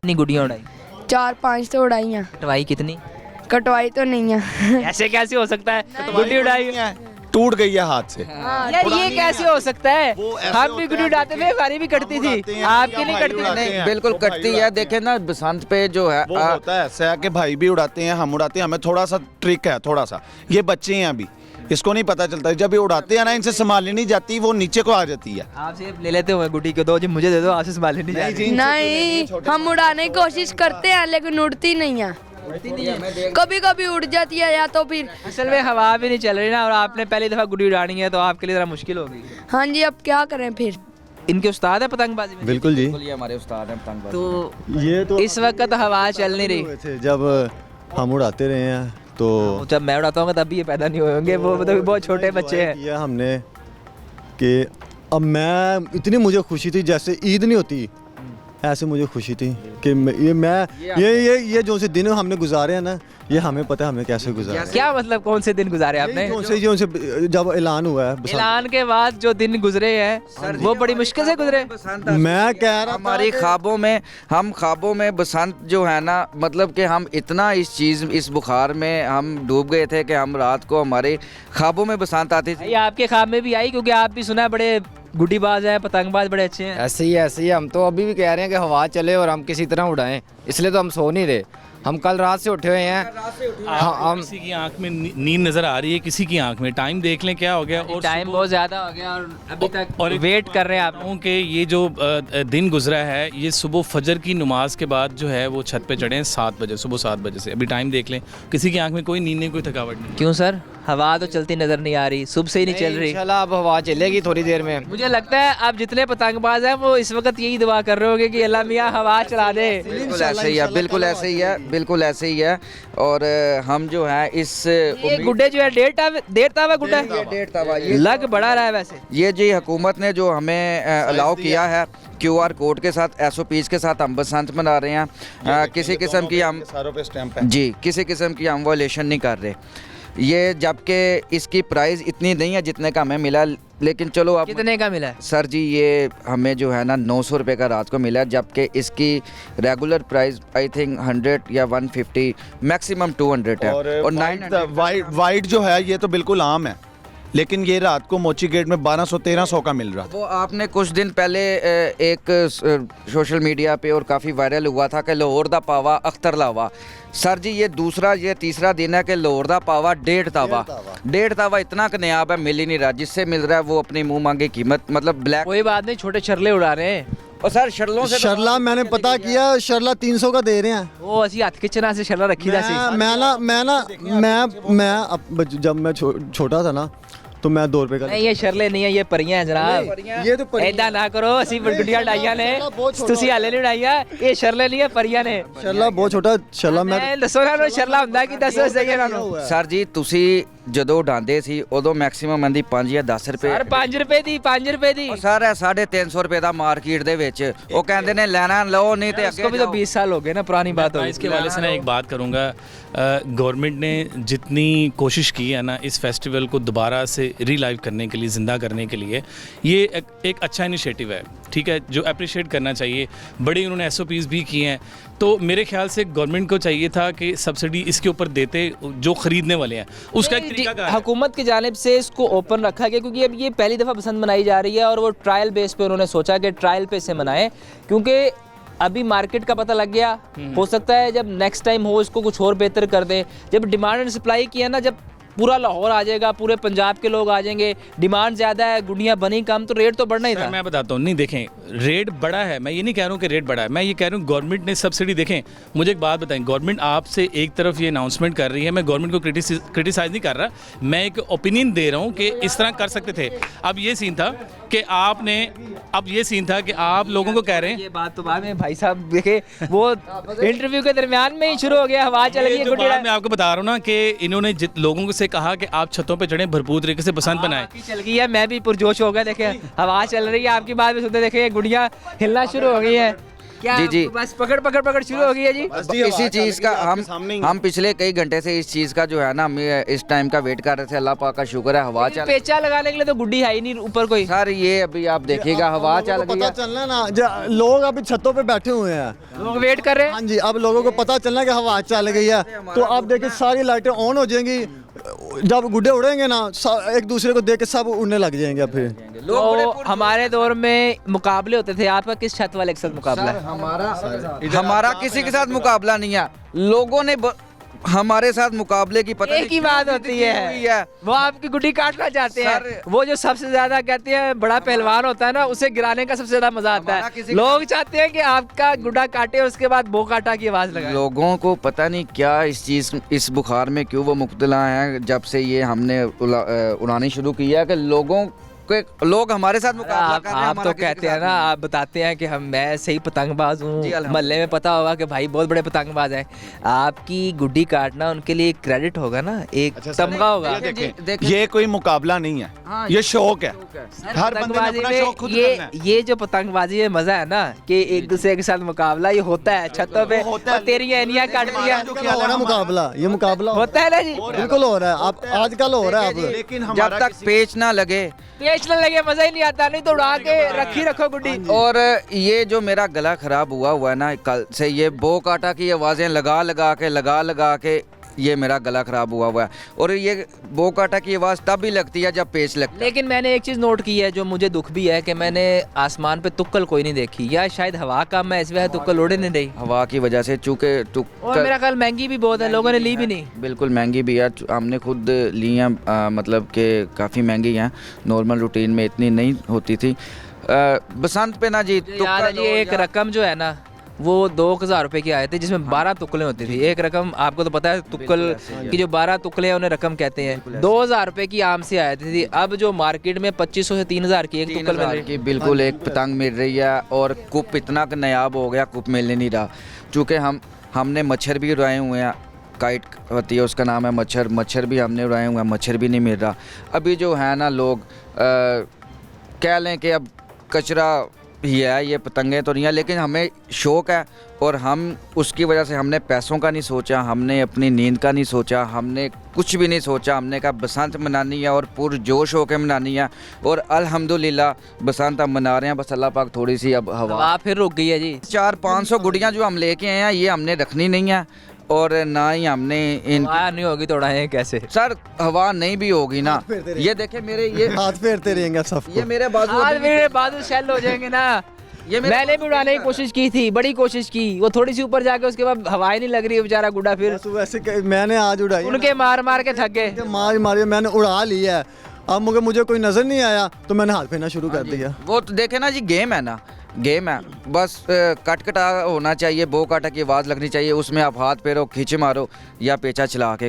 कितनी गुड़ियाँ उड़ाई? 4-5 तो उड़ाई हैं। कटवाई कितनी? कटवाई तो नहीं है। ऐसे कैसे हो सकता है? गुड्डी उड़ाई टूट गई है हाथ से। यार ये कैसे हो सकता है? हम भी गुड्डी उड़ाते थे, हमारी भी कटती थी, आपकी नहीं कटती? नहीं, बिल्कुल कटती है। देखे ना बसंत पे जो है वो होता है ऐसा है कि भाई भी उड़ाते हैं, हम उड़ाते हैं, हमें थोड़ा सा ट्रिक है, थोड़ा सा। ये बच्चे हैं अभी, इसको नहीं पता चलता, जब ये उड़ाते हैं ना, इनसे संभालनी नहीं जाती, वो नीचे को आ जाती है। आपसे ले लेते हुए गुड्डी को दो, जी मुझे दे दो, आपसे संभाल नहीं जाती। नहीं, हम उड़ाने की कोशिश करते हैं लेकिन उड़ती नहीं है। कभी कभी उड़ जाती है या तो फिर असल में हवा भी नहीं चल रही ना, और आपने पहली दफा गुड्डी उड़ानी है तो आपके लिए जरा मुश्किल होगी। हाँ जी, अब क्या करें फिर। इनके उस्ताद है पतंगबाजी में? बिल्कुल जी, ये हमारे उस्ताद हैं पतंगबाजी। तो ये तो इस वक्त हवा चल नहीं रही। हुए थे जब हम उड़ाते रहे हैं तो जब मैं उड़ाता हूँ तब भी ये पैदा नहीं हुए होंगे, वो मतलब बहुत छोटे बच्चे हैं। किया हमने कि अब मैं इतनी मुझे खुशी थी, जैसे ईद नहीं होती ऐसे मुझे खुशी थी कि ये जो से दिन हमने गुजारे हैं ना, ये हमें पता है हमने कैसे गुजारे। क्या मतलब कौन से दिन गुजारे आपने? जो से जब ऐलान हुआ है ऐलान के बाद जो दिन गुजरे हैं वो बड़ी मुश्किल से गुजरे। मैं कह रहा हमारी ख्वाबों में, हम ख्वाबों में बसंत जो है ना, मतलब कि हम इतना इस चीज़, इस बुखार में हम डूब गए थे कि हम रात को हमारे ख्वाबों में बसंत आती थी। ये आपके ख्वाब में भी आई? क्योंकि आप भी सुना है बड़े गुड्डीबाज है, पतंगबाज बड़े अच्छे हैं। ऐसे ही हम तो अभी भी कह रहे हैं कि हवा चले और हम किसी तरह उड़ाएं, इसलिए तो हम सो नहीं रहे। हम कल रात से उठे हुए हैं। हम किसी की आंख में नींद नजर आ रही है, किसी की आंख में। टाइम देख लें क्या हो गया, और टाइम बहुत ज्यादा हो गया और अभी तक और वेट कर रहे हैं आप। कि ये जो दिन गुजरा है, ये सुबह फजर की नमाज के बाद जो है वो छत पे चढ़े हैं 7 बजे, सुबह 7 बजे से। अभी टाइम देख लें, किसी की आंख में कोई नींद नहीं, कोई थकावट नहीं। क्यों सर? हवा तो चलती नजर नहीं आ रही, सुबह से ही नहीं चल रही। इंशाल्लाह अब हवा चलेगी थोड़ी देर में। मुझे लगता है आप जितने पतंगबाज हैं वो इस वक्त यही दुआ कर रहे होंगे कि अल्लाह मियाँ हवा चला दे। बिल्कुल ऐसे ही है, बिल्कुल ऐसे ही है, बिल्कुल ऐसे ही है। और हम जो है इस ये गुड्डे जो है डेढ़ तावा गुड्डा है, 1.5 तवा ये लग बड़ा रहा है वैसे। ये जी हुकूमत ने जो हमें अलाउ किया है, QR कोड के साथ, SOPs के साथ हम बसंत मना रहे हैं। किसी किस्म की हम सारों पे स्टैंप है जी, किसी किस्म की हम वॉयलेशन नहीं कर रहे। ये जबकि इसकी प्राइस इतनी नहीं है जितने का हमें मिला, लेकिन चलो आप कितने का मिला है? सर जी ये हमें जो है ना 900 रुपये का रात को मिला है, जबकि इसकी रेगुलर प्राइस आई थिंक 100 या 150 मैक्सिमम 200 है। और 900 वाइट जो है ये तो बिल्कुल आम है, लेकिन ये रात को मोची गेट में 1200-1300 का मिल रहा था। वो आपने कुछ दिन पहले एक सोशल मीडिया पे और काफ़ी वायरल हुआ था कि लाहौर दा पावा अख्तर लावा। सर जी ये तीसरा दिन है कि लाहौर दा पावा 1.5 तावा इतना कन्याब है, मिल ही नहीं रहा। जिससे मिल रहा है वो अपनी मुंह मांगे कीमत, मतलब ब्लैक। कोई बात नहीं, छोटे शरले उड़ा रहे हैं। और सर शरलों से शरला मैंने पता किया, शरला 300 का दे रहे हैं। वो असी हथ खिंचना से शरला रखी था सी। मैं जब मैं छोटा था ना तो मैं 2 रुपए का नहीं, ये शरले नहीं है, ये परियां हैं जनाब। ये तो ऐदा ना करो, ਅਸੀਂ ਗੁੱਡੀਆਂ ਉਡਾਈਆਂ ਨੇ, ਤੁਸੀਂ ਹਾਲੇ ਨਹੀਂ ਉਡਾਈਆਂ। ਇਹ ਸ਼ਰਲੇ ਨਹੀਂ ਹੈ, ਪਰੀਆਂ ਨੇ। शरला बहुत छोटा शरला मैं ਦੱਸੋ ਨਾ ਨੂੰ ਸ਼ਰਲਾ ਹੁੰਦਾ ਕੀ, ਦੱਸੋ ਸਹੀ ਇਹਨਾਂ ਨੂੰ। सर जी ਤੁਸੀਂ ਜਦੋਂ ਉਡਾਉਂਦੇ ਸੀ ਉਦੋਂ ਮੈਕਸਿਮਮ ਆਂਦੀ 5 ਜਾਂ 10 ਰੁਪਏ। ਸਰ 5 ਰੁਪਏ ਦੀ, 5 ਰੁਪਏ ਦੀ। ਉਹ ਸਰ 350 ਰੁਪਏ ਦਾ ਮਾਰਕੀਟ ਦੇ ਵਿੱਚ ਉਹ ਕਹਿੰਦੇ ਨੇ ਲੈਣਾ ਲਓ, नहीं तो इसको भी तो 20 साल हो गए ना, पुरानी बात हो गई। इसके हवाले से ना एक बात करूँगा, गवर्नमेंट ने जितनी कोशिश की है ना इस फेस्टिवल को दोबारा से रीलाइव करने के लिए, ज़िंदा करने के लिए, ये एक अच्छा इनिशिएटिव है, ठीक है, जो अप्रिशिएट करना चाहिए। बड़े उन्होंने SOPs भी किए हैं, तो मेरे ख्याल से गवर्नमेंट को चाहिए था कि सब्सिडी इसके ऊपर देते जो ख़रीदने वाले हैं, उसका एक तरीका है। हुकूमत की जानिब से इसको ओपन रखा गया क्योंकि अब ये पहली दफ़ा बसंत मनाई जा रही है और वो ट्रायल बेस पे उन्होंने सोचा कि ट्रायल पे इसे मनाएं, क्योंकि अभी मार्केट का पता लग गया। हो सकता है जब नेक्स्ट टाइम हो इसको कुछ और बेहतर कर दे। जब डिमांड एंड सप्लाई किया ना, जब पूरा लाहौर आ जाएगा, पूरे पंजाब के लोग आ जाएंगे, डिमांड ज़्यादा है, गुड़ियाँ बनी कम, तो रेट तो बढ़ना ही था। मैं बताता हूँ, नहीं देखें रेट बढ़ा है, मैं ये नहीं कह रहा हूँ कि रेट बढ़ा है, मैं ये कह रहा हूँ गवर्नमेंट ने सब्सिडी, देखें मुझे एक बात बताएं, गवर्नमेंट आपसे एक तरफ ये अनाउंसमेंट कर रही है, मैं गवर्नमेंट को क्रिटिसाइज़ नहीं कर रहा, मैं एक ओपिनियन दे रहा हूँ कि इस तरह कर सकते थे। अब ये सीन था कि आप लोगों को कह रहे हैं, ये बात तो बाद में भाई साहब देखे, वो इंटरव्यू के दरमियान में ही शुरू हो गया, हवा चल गई। मैं आपको बता रहा हूँ ना कि इन्होंने लोगों से कहा कि आप छतों पे चढ़े, भरपूर तरीके से बसंत बनाएं। चल गई है, मैं भी पुरजोश हो गया, देखे हवा चल रही है, आपकी बात भी सुनते देखे गुड़ियाँ हिलना शुरू हो गई है। क्या जी जी बस पकड़ पकड़ पकड़ शुरू हो गई है जी। बस जी, इसी हवा चीज़ का चलेगी, आपके सामने ही है। हम पिछले कई घंटे से इस चीज़ का जो है ना हम इस टाइम का वेट कर रहे थे। अल्लाह पाक का शुक्र है हवा चल। पेचा लगाने के लिए तो गुड्डी है ही नहीं ऊपर कोई। सर ये अभी आप देखिएगा हवा चल लोगों को गई पता है। चलना ना लोग अभी छतों पे बैठे हुए हैं। लोग वेट कर रहे हैं। हाँ जी, अब लोगों को पता चलना कि हवा चल गई है, तो अब देखिए सारी लाइटें ऑन हो जाएंगी। जब गुड्डे उड़ेंगे ना एक दूसरे को देख के सब उड़ने लग जाएंगे। अब फिर तो हमारे दौर में मुकाबले होते थे, आपका किस छत वाले के साथ मुकाबला है? हमारा किसी के साथ मुकाबला नहीं है। लोगों ने हमारे साथ मुकाबले की पता एक ही बात होती है, वो आपकी गुड्डी काटना चाहते हैं। वो जो सबसे ज्यादा कहते हैं बड़ा पहलवान होता है ना, उसे गिराने का सबसे ज्यादा मजा आता है। लोग चाहते हैं कि आपका गुड्डा काटे उसके बाद बो काटा की आवाज लगाए। लोगों को पता नहीं क्या इस बुखार में क्यों वो मुब्तला हैं। जब से ये हमने उड़ानी शुरू की है कि लोग हमारे साथ मुकाबला कर रहे हैं। आप तो कहते हैं ना, आप बताते हैं कि मैं सही पतंगबाज हूँ, मोहल्ले में पता होगा कि भाई बहुत बड़े पतंगबाज हैं। आपकी गुड्डी काटना उनके लिए क्रेडिट होगा ना, एक तमगा होगा। ये देखें, ये कोई मुकाबला नहीं है, ये शौक है। हर बंदे ने पतंगबाजी अपना में शौक खुद करना है। ये जो पतंगबाजी में मजा है ना कि एक दूसरे के साथ मुकाबला ये होता है छतों पे, और तेरी एनियां काट दिया हो रहा है मुकाबला, ये मुकाबला होता है ना जी। बिल्कुल हो रहा है। आप आजकल हो रहा है। अब लेकिन जब तक पेच ना लगे पेच न लगे मजा ही नहीं आता, नहीं तो उड़ा के रखी रखो गुड्डी। और ये जो मेरा गला खराब हुआ है ना कल से, ये बो काटा की आवाज़ें लगा के ये मेरा गला खराब हुआ है। और ये बो काटा की आवाज़ तब भी लगती है जब पेच लगता है। लेकिन मैंने एक चीज़ नोट की है जो मुझे दुख भी है कि मैंने आसमान पे तुक्कल कोई नहीं देखी, या शायद हवा कम है इस वजह तुक्कल उड़े नहीं रही। हवा की वजह से चूँकि और मेरा ख्याल महंगी भी बहुत है, लोगों ने ली भी नहीं। बिल्कुल महंगी भी है, हमने खुद ली हैं, मतलब कि काफ़ी महंगी हैं। नॉर्मल रूटीन में इतनी नहीं होती थी। बसंत पे ना जी याद है जी, एक रकम जो है ना वो 2000 रुपए की आए थे, जिसमें 12 तुक्कलें होती थी। एक रकम आपको तो पता है तुक्कल की जो 12 तुक्कलें हैं उन्हें रकम कहते हैं। 2000 रुपए की आम से आती थी। अब जो मार्केट में 2500 से 3000 की एक तुक्कल मिल रही है। की बिल्कुल एक पतंग मिल रही है। और कुप इतना नायाब हो गया, कुप मिलने नहीं रहा। चूँकि हमने मच्छर भी उड़ाए हुए हैं, काइट होती है उसका नाम है मच्छर भी हमने उड़ाए हुए हैं, मच्छर भी नहीं मिल रहा। अभी जो है ना लोग कह लें कि अब कचरा ही है, ये पतंगें तो नहीं है, लेकिन हमें शौक़ है। और हम उसकी वजह से हमने पैसों का नहीं सोचा, हमने अपनी नींद का नहीं सोचा, हमने कुछ भी नहीं सोचा। हमने कहा बसंत मनानी है और पुरजोश होकर मनानी है। और अल्हम्दुलिल्लाह बसंत हम मना रहे हैं। बस अल्लाह पाक थोड़ी सी अब हवा फिर रुक गई है जी। 400-500 गुड़ियाँ जो हम लेके आए हैं ये हमने रखनी नहीं है। और ना ही हमने हवा नहीं होगी तो उड़ाएं कैसे? सर हवा नहीं भी होगी ना, ये देखे मेरे ये हाथ फेरते रहेंगे सबको। ये मेरे बाजू आज मेरे बाजू शेल हो जाएंगे ना। ये मैंने भी उड़ाने की कोशिश की थी, बड़ी कोशिश की, वो थोड़ी सी ऊपर जाके उसके बाद हवाएं नहीं लग रही बेचारा गुड्डा। फिर बस वैसे मैंने आज उड़ाई, उनके मार मार के थक गए। मार मैंने उड़ा लिया है। अब मुझे कोई नजर नहीं आया तो मैंने हाथ फेरना शुरू कर दिया। वो तो देखे ना जी, गेम है ना, गेम है। बस कटा होना चाहिए, बो काटा की आवाज़ लगनी चाहिए, उसमें आप हाथ पैरों खींच मारो या पेचा चला के